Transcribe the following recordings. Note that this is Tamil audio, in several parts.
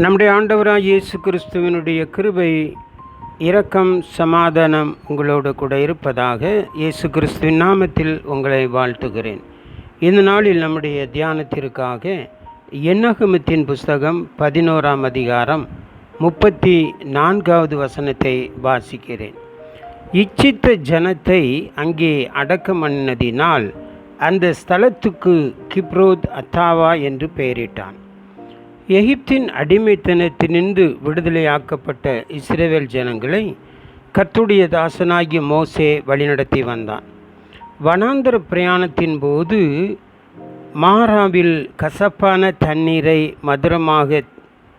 நம்முடைய ஆண்டவராகிய இயேசு கிறிஸ்துவினுடைய கிருபை, இரக்கம், சமாதானம் உங்களோடு கூட இருப்பதாக இயேசு கிறிஸ்துவின் நாமத்தில் உங்களை வாழ்த்துகிறேன். இந்த நாளில் நம்முடைய தியானத்திற்காக என்னாகமத்தின் புஸ்தகம் 11ஆம் அதிகாரம் 34வது வசனத்தை வாசிக்கிறேன். இச்சித்த ஜனத்தை அங்கே அடக்கம் பண்ணினதினால் அந்த ஸ்தலத்துக்கு கிப்ரோத் அத்தாவா என்று பெயரிட்டான். எகிப்தின் அடிமைத்தனத்தினின்று விடுதலையாக்கப்பட்ட இஸ்ரவேல் ஜனங்களை கர்த்தருடைய தாசனாகிய மோசே வழிநடத்தி வந்தான். வனாந்தர பிரயாணத்தின் போது மாராவில் கசப்பான தண்ணீரை மதுரமாக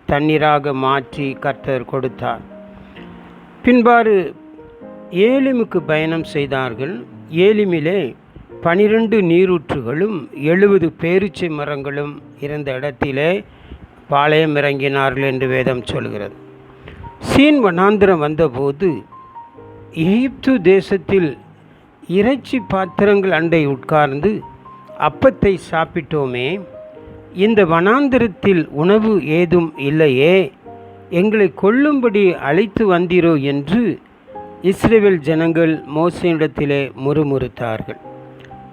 தண்ணீராக மாற்றி கர்த்தர் கொடுத்தார். பின்பாறு ஏலிமுக்கு பயணம் செய்தார்கள். ஏலிமிலே 12 நீரூற்றுகளும் 70 பேரீச்சை மரங்களும் இருந்த இடத்திலே பாளையம் இறங்கினார்கள் என்று வேதம் சொல்கிறது. சீன் வனாந்திரம் வந்தபோது எகிப்து தேசத்தில் இறைச்சி பாத்திரங்கள் அண்டை உட்கார்ந்து அப்பத்தை சாப்பிட்டோமே, இந்த வனாந்திரத்தில் உணவு ஏதும் இல்லையே, எங்களை கொல்லும்படி அழைத்து வந்தீரோ என்று இஸ்ரவேல் ஜனங்கள் மோசேயிடத்திலே முறுமுறுத்தார்கள்.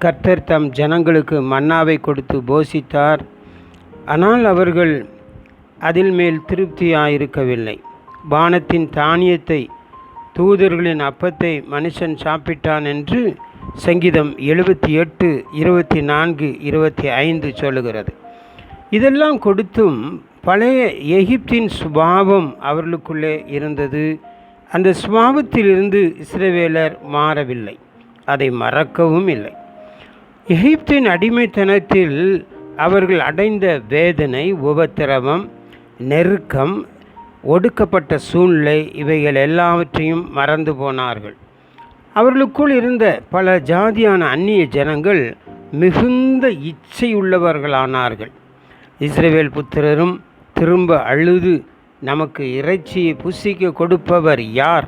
கர்த்தர் தம் ஜனங்களுக்கு மன்னாவை கொடுத்து போஷித்தார். ஆனால் அவர்கள் அதில் மேல் திருப்தியாயிருக்கவில்லை. வானத்தின் தானியத்தை, தூதர்களின் அப்பத்தை மனுஷன் சாப்பிட்டான் என்று சங்கீதம் 78, 24, 25 சொல்லுகிறது. இதெல்லாம் கொடுத்தும் பழைய எகிப்தின் சுபாவம் அவர்களுக்குள்ளே இருந்தது. அந்த சுபாவத்திலிருந்து இஸ்ரவேலர் மாறவில்லை, அதை மறக்கவும் இல்லை. எகிப்தின் அடிமைத்தனத்தில் அவர்கள் அடைந்த வேதனை, உபத்திரவம், நெருக்கம், ஒடுக்கப்பட்ட சூழ்நிலை, இவைகள் எல்லாவற்றையும் மறந்து போனார்கள். அவர்களுக்குள் இருந்த பல ஜாதியான அந்நிய ஜனங்கள் மிகுந்த இச்சையுள்ளவர்களானார்கள். இஸ்ரவேல் புத்திரரும் திரும்ப அழுது, நமக்கு இறைச்சியை புசிக்க கொடுப்பவர் யார்?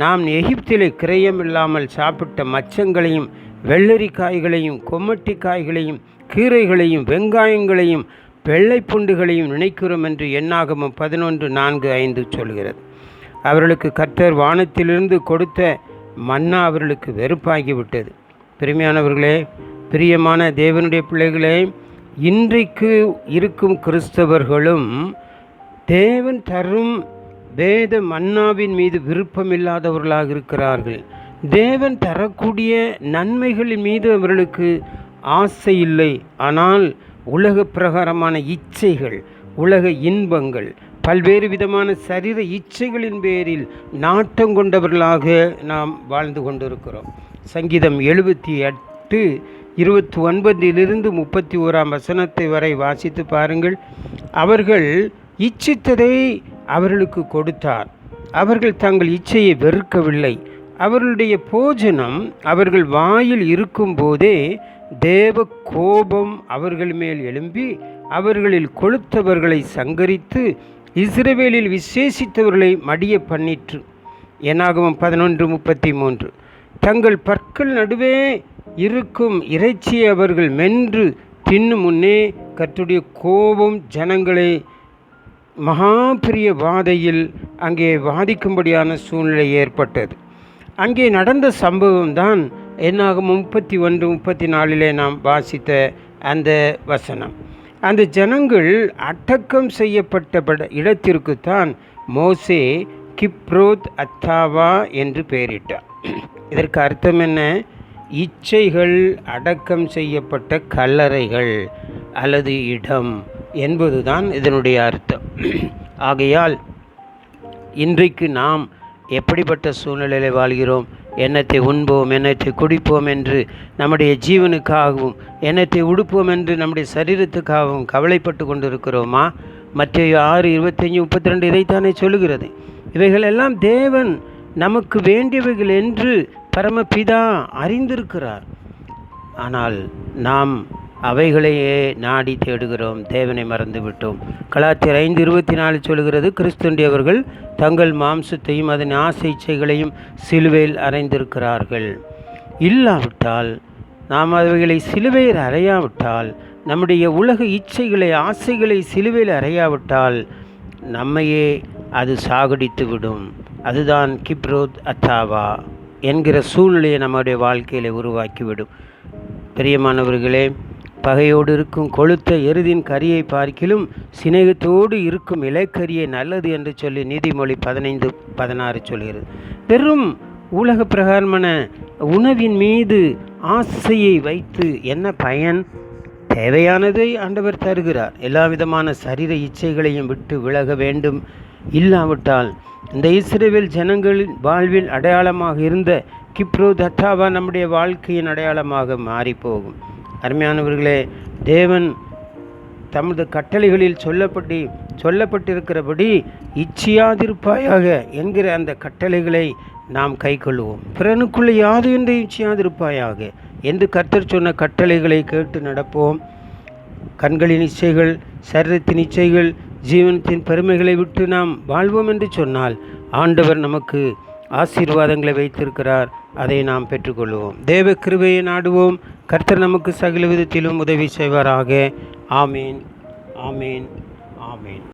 நாம் எகிப்திலே கிரயமில்லாமல் சாப்பிட்ட மச்சங்களையும் வெள்ளரிக்காய்களையும் கொம்மட்டிக்காய்களையும் கீரைகளையும் வெங்காயங்களையும் வெள்ளைப்புண்டுகளையும் நினைக்கிறோம் என்று என்னாகமம் 11:4-5 சொல்கிறது. அவர்களுக்கு கர்த்தர் வானத்திலிருந்து கொடுத்த மன்னா அவர்களுக்கு வெறுப்பாகிவிட்டது. பிரியமானவர்களே, பிரியமான தேவனுடைய பிள்ளைகளே, இன்றைக்கு இருக்கும் கிறிஸ்தவர்களும் தேவன் தரும் வேத மன்னாவின் மீது விருப்பமில்லாதவர்களாக இருக்கிறார்கள். தேவன் தரக்கூடிய நன்மைகளின் மீது அவர்களுக்கு ஆசை இல்லை. ஆனால் உலக பிரகாரமான இச்சைகள், உலக இன்பங்கள், பல்வேறு விதமான சரீர இச்சைகளின் பேரில் நாட்டம் கொண்டவர்களாக நாம் வாழ்ந்து கொண்டிருக்கிறோம். சங்கீதம் 78, 29 31ஆம் வசனத்தை வரை வாசித்து பாருங்கள். அவர்கள் இச்சித்ததை அவர்களுக்கு கொடுத்தார். அவர்கள் தங்கள் இச்சையை வெறுக்கவில்லை. அவர்களுடைய போஜனம் அவர்கள் வாயில் இருக்கும்போதே தேவ கோபம் அவர்கள் மேல் எழும்பி அவர்களில் கொளுத்தவர்களை சங்கரித்து இஸ்ரவேலில் விசேஷித்தவர்களை மடிய பண்ணிற்று. என்னாகமம் 11:33. தங்கள் பற்கள் நடுவே இருக்கும் இறைச்சியை அவர்கள் மென்று தின்னும் முன்னே கர்த்தருடைய கோபம் ஜனங்களை மகாபிரிய வாதையில் அங்கே வாதிக்கும்படியான சூழ்நிலை ஏற்பட்டது. அங்கே நடந்த சம்பவம்தான் என்னாகமம் 31-34 நாம் வாசித்த அந்த வசனம். அந்த ஜனங்கள் அடக்கம் செய்யப்பட்ட இடத்திற்குத்தான் மோசே கிப்ரோத் அத்தாவா என்று பெயரிட்டார். இதற்கு அர்த்தம் என்ன? இச்சைகள் அடக்கம் செய்யப்பட்ட கல்லறைகள் அல்லது இடம் என்பதுதான் இதனுடைய அர்த்தம். ஆகையால் இன்றைக்கு நாம் எப்படிப்பட்ட சூழ்நிலையில் வாழ்கிறோம்? எண்ணத்தை உண்போம், எண்ணத்தை குடிப்போம் என்று நம்முடைய ஜீவனுக்காகவும், எண்ணத்தை உடுப்போம் என்று நம்முடைய சரீரத்துக்காகவும் கவலைப்பட்டு கொண்டிருக்கிறோமா? மத்தேயு 6:25-32 இதைத்தானே சொல்லுகிறது. இவைகளெல்லாம் தேவன் நமக்கு வேண்டியவைகள் என்று பரமபிதா அறிந்திருக்கிறார். ஆனால் நாம் அவைகளையே நாடி தேடுகிறோம், தேவனை மறந்துவிட்டோம். கலாத்தியர் 5:24 சொல்கிறது, கிறிஸ்துவர்கள் தங்கள் மாம்சத்தையும் அதன் ஆசை இச்சைகளையும் சிலுவையில் அறைந்திருக்கிறார்கள். இல்லாவிட்டால், நாம் அவைகளை சிலுவையில் அறையாவிட்டால், நம்முடைய உலக இச்சைகளை ஆசைகளை சிலுவையில் அறையாவிட்டால் நம்மையே அது சாகடித்து விடும். அதுதான் கிப்ரோத் அத்தாவா என்கிற சூழ்நிலையை நம்முடைய வாழ்க்கையில் உருவாக்கிவிடும். பிரியமானவர்களே, பகையோடு இருக்கும் கொழுத்த எருதின் கரியை பார்க்கிலும் சிநேகத்தோடு இருக்கும் இலைக்கரியை நல்லது என்று சொல்லி நீதிமொழி 15:16 சொல்கிறது. வெறும் உலக பிரகாரமான உணவின் மீது ஆசையை வைத்து என்ன பயன்? தேவையானதை ஆண்டவர் தருகிறார். எல்லா விதமான சரீர இச்சைகளையும் விட்டு விலக வேண்டும். இல்லாவிட்டால் இந்த இஸ்ரவேல் ஜனங்களின் வாழ்வில் அடையாளமாக இருந்த கிப்ரோத் அத்தாவா நம்முடைய வாழ்க்கையின் அடையாளமாக மாறிப்போகும். அருமையானவர்களே, தேவன் தமது கட்டளைகளில் சொல்லப்பட்டிருக்கிறபடி இச்சியாதிருப்பாயாக என்கிற அந்த கட்டளைகளை நாம் கை கொள்வோம். பிறனுக்குள்ளே யாது என்று இச்சியாதிருப்பாயாக என்று கர்த்தர் சொன்ன கட்டளைகளை கேட்டு நடப்போம். கண்களின் இச்சைகள், சரீரத்தின் இச்சைகள், ஜீவனத்தின் பெருமைகளை விட்டு நாம் வாழ்வோம் என்று சொன்னால் ஆண்டவர் நமக்கு ஆசீர்வாதங்களை வைத்திருக்கிறார். அதை நாம் பெற்றுக்கொள்வோம். தேவ கிருபையை நாடுவோம். கர்த்தர் நமக்கு சகல விதத்திலும் உதவி செய்வாராக. ஆமீன், ஆமீன், ஆமீன்.